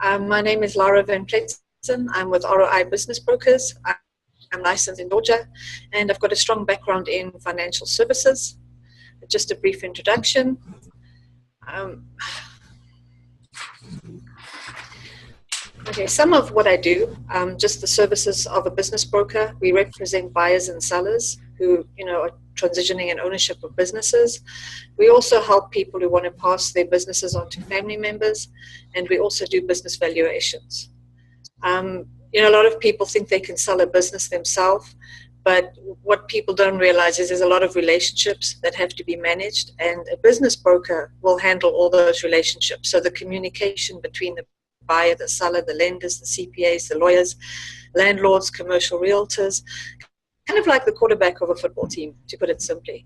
My name is Lara van Pletzen. I'm with ROI Business Brokers. I'm licensed in Georgia, and I've got a strong background in financial services. Just a brief introduction. Okay, some of what I do, just the services of a business broker. We represent buyers and sellers who, are transitioning in ownership of businesses. We also help people who want to pass their businesses on to family members, and we also do business valuations. A lot of people think they can sell a business themselves, but what people don't realize is there's a lot of relationships that have to be managed, and a business broker will handle all those relationships. So the communication between the buyer, the seller, the lenders, the CPAs, the lawyers, landlords, commercial realtors, kind of like the quarterback of a football team, to put it simply.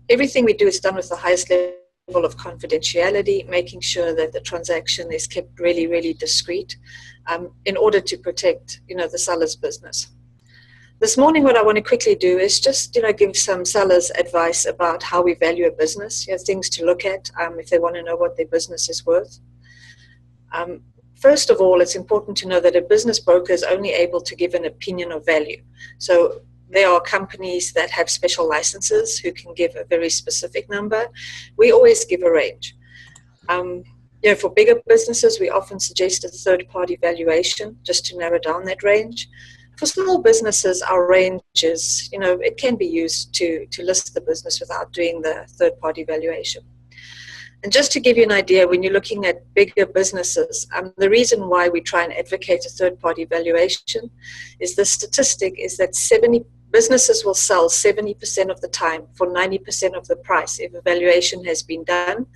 Everything we do is done with the highest level of confidentiality, making sure that the transaction is kept really, really discreet in order to protect, the seller's business. This morning, what I want to quickly do is just, give some sellers advice about how we value a business, things to look at if they want to know what their business is worth. First of all, it's important to know that a business broker is only able to give an opinion of value. So there are companies that have special licenses who can give a very specific number. We always give a range. For bigger businesses, we often suggest a third-party valuation just to narrow down that range. For small businesses, our range is, it can be used to list the business without doing the third-party valuation. And just to give you an idea, when you're looking at bigger businesses, the reason why we try and advocate a third-party valuation is the statistic is that businesses will sell 70% of the time for 90% of the price if a valuation has been done.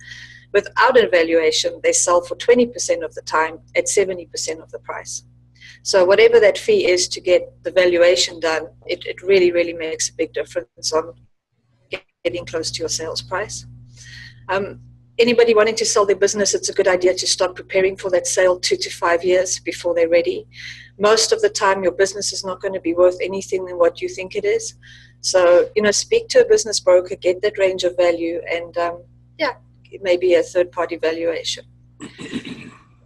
Without a valuation, they sell for 20% of the time at 70% of the price. So whatever that fee is to get the valuation done, it really, really makes a big difference on getting close to your sales price. Anybody wanting to sell their business, it's a good idea to start preparing for that sale 2 to 5 years before they're ready. Most of the time, your business is not going to be worth anything than what you think it is. So, speak to a business broker, get that range of value, and maybe a third-party valuation.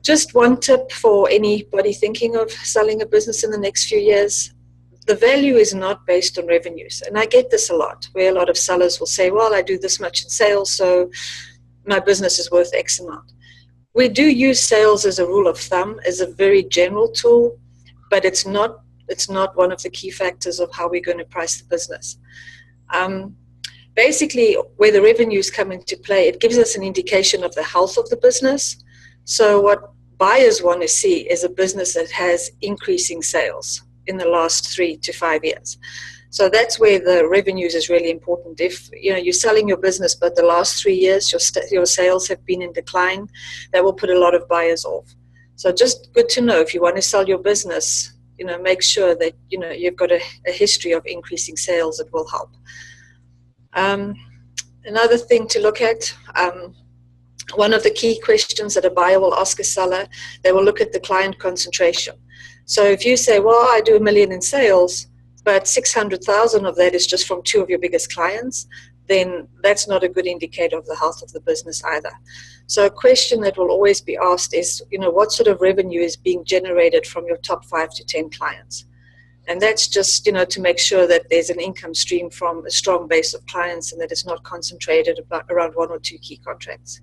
Just one tip for anybody thinking of selling a business in the next few years. The value is not based on revenues. And I get this a lot, where a lot of sellers will say, well, I do this much in sales, so my business is worth X amount. We do use sales as a rule of thumb, as a very general tool, but it's not one of the key factors of how we're going to price the business. Basically, where the revenues come into play, it gives us an indication of the health of the business. So what buyers want to see is a business that has increasing sales in the last 3 to 5 years. So that's where the revenues is really important. If you're selling your business, but the last 3 years your sales have been in decline, that will put a lot of buyers off. So just good to know if you want to sell your business, make sure that you've got a history of increasing sales. It will help. Another thing to look at. One of the key questions that a buyer will ask a seller, they will look at the client concentration. So if you say, well, I do $1 million in sales, but 600,000 of that is just from 2 of your biggest clients, then that's not a good indicator of the health of the business either. So a question that will always be asked is, what sort of revenue is being generated from your top 5 to 10 clients? And that's just, to make sure that there's an income stream from a strong base of clients and that it's not concentrated around 1 or 2 key contracts.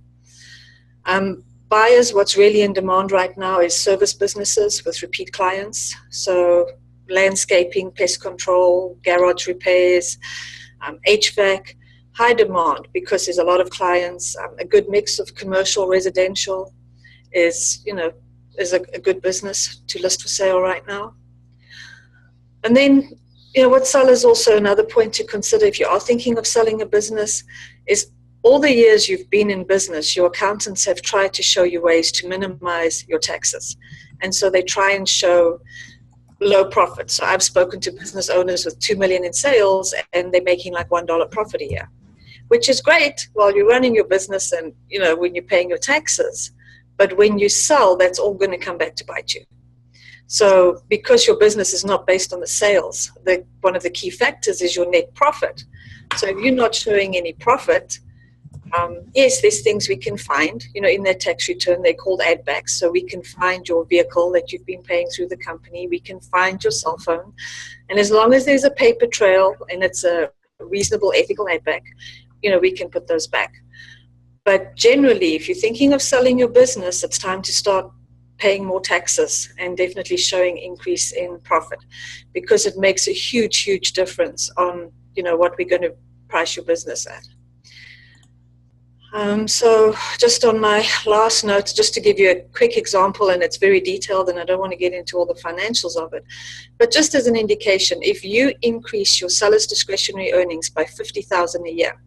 Buyers, what's really in demand right now is service businesses with repeat clients. So landscaping, pest control, garage repairs, HVAC, high demand because there's a lot of clients. A good mix of commercial, residential is a good business to list for sale right now. And then, what sellers also another point to consider if you are thinking of selling a business is all the years you've been in business, your accountants have tried to show you ways to minimize your taxes. And so they try and show low profit. So I've spoken to business owners with $2 million in sales and they're making like $1 profit a year, which is great while you're running your business and, when you're paying your taxes. But when you sell, that's all going to come back to bite you. So because your business is not based on the sales, one of the key factors is your net profit. So if you're not showing any profit, Yes, there's things we can find, in their tax return. They're called add backs. So we can find your vehicle that you've been paying through the company. We can find your cell phone. And as long as there's a paper trail and it's a reasonable ethical add back, we can put those back. But generally, if you're thinking of selling your business, it's time to start paying more taxes and definitely showing increase in profit, because it makes a huge, huge difference on, what we're going to price your business at. So just on my last note, just to give you a quick example, and it's very detailed and I don't want to get into all the financials of it, but just as an indication, if you increase your seller's discretionary earnings by $50,000 a year.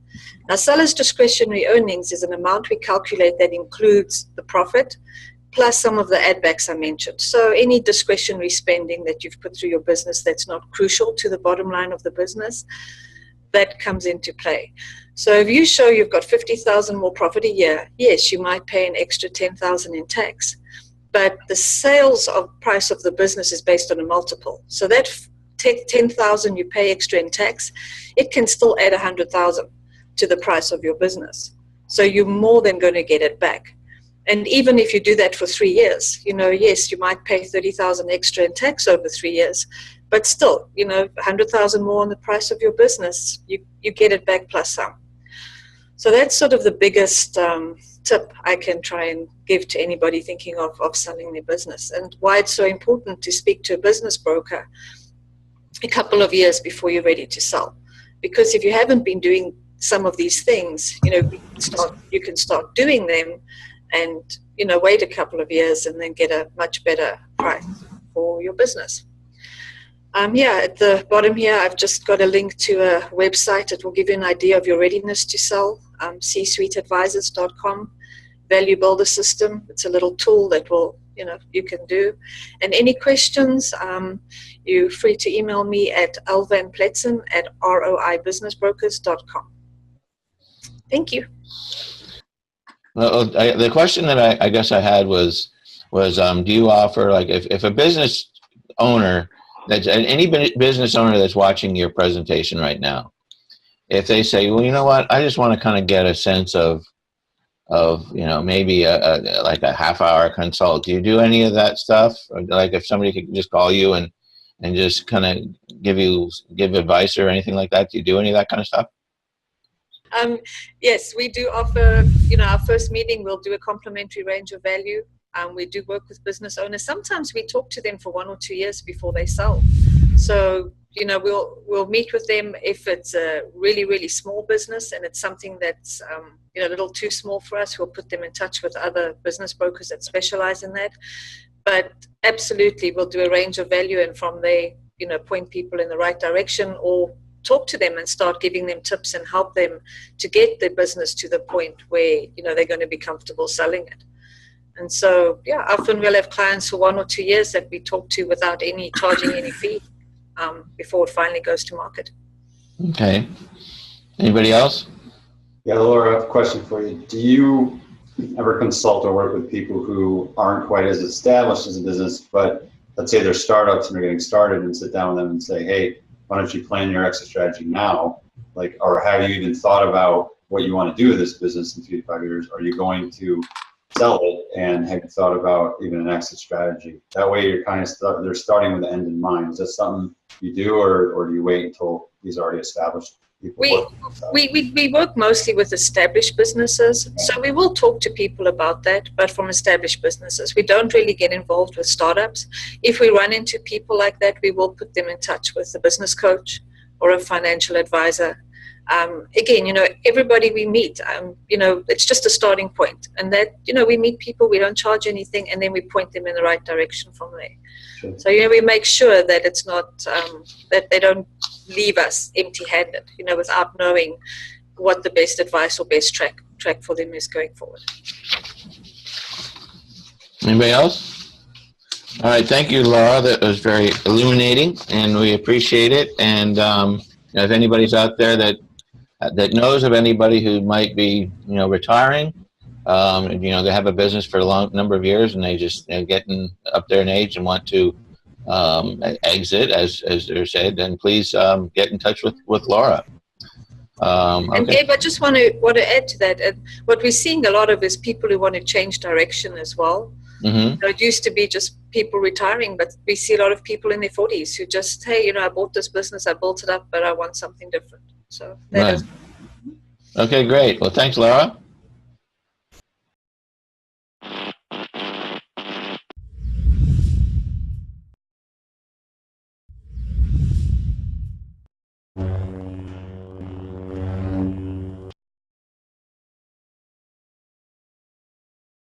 Now, seller's discretionary earnings is an amount we calculate that includes the profit plus some of the add backs I mentioned. So any discretionary spending that you've put through your business that's not crucial to the bottom line of the business, that comes into play. So if you show you've got $50,000 more profit a year, yes, you might pay an extra $10,000 in tax, but the sales price of the business is based on a multiple. So that $10,000 you pay extra in tax, it can still add $100,000 to the price of your business. So you're more than going to get it back. And even if you do that for 3 years, yes, you might pay $30,000 extra in tax over 3 years, but still, $100,000 more on the price of your business, you get it back plus some. So that's sort of the biggest tip I can try and give to anybody thinking of selling their business, and why it's so important to speak to a business broker a couple of years before you're ready to sell. Because if you haven't been doing some of these things, you can start doing them and, wait a couple of years and then get a much better price for your business. At the bottom here, I've just got a link to a website. It will give you an idea of your readiness to sell, csuiteadvisors.com. Value Builder System. It's a little tool that will, you can do. And any questions, you're free to email me at alvanpletzen@roibusinessbrokers.com. Thank you. Well, the question that I guess I had was do you offer, like, if a business owner, that's any business owner that's watching your presentation right now, if they say, well, you know what, I just want to kind of get a sense of maybe like a half-hour consult. Do you do any of that stuff? Or like if somebody could just call you and just kind of give advice or anything like that, do you do any of that kind of stuff? Yes, we do offer, our first meeting, we'll do a complimentary range of value. We do work with business owners. Sometimes we talk to them for 1 or 2 years before they sell. So, we'll meet with them if it's a really, really small business and it's something that's, a little too small for us. We'll put them in touch with other business brokers that specialize in that. But absolutely, we'll do a range of value, and from there, point people in the right direction or talk to them and start giving them tips and help them to get their business to the point where, they're going to be comfortable selling it. And so, often we'll have clients for 1 or 2 years that we talk to without charging any fee before it finally goes to market. Okay. Anybody else? Yeah, Laura, I have a question for you. Do you ever consult or work with people who aren't quite as established as a business, but let's say they're startups and they're getting started, and sit down with them and say, hey, why don't you plan your exit strategy now? Like, or have you even thought about what you want to do with this business in 3 to 5 years? Are you going to sell it, and have you thought about even an exit strategy? That way you're kind of they're starting with the end in mind. Is that something you do, or do you wait until these already established people? We work mostly with established businesses, so we will talk to people about that, but from established businesses. We don't really get involved with startups. If we run into people like that, we will put them in touch with a business coach or a financial advisor. Again, everybody we meet, it's just a starting point, and that, we meet people, we don't charge anything, and then we point them in the right direction from there. Sure. So, we make sure that it's not, that they don't leave us empty-handed, without knowing what the best advice or best track for them is going forward. Anybody else? All right, thank you, Lara. That was very illuminating, and we appreciate it. And if anybody's out there that knows of anybody who might be, retiring, they have a business for a long number of years, and they just getting up there in age and want to exit, as they're said, then please get in touch with Lara. And Okay. Gabe, I just want to add to that. What we're seeing a lot of is people who want to change direction as well. Mm-hmm. It used to be just people retiring, but we see a lot of people in their 40s who just, hey, I bought this business, I built it up, but I want something different. So that Right. is. Okay, great. Well, thanks, Lara.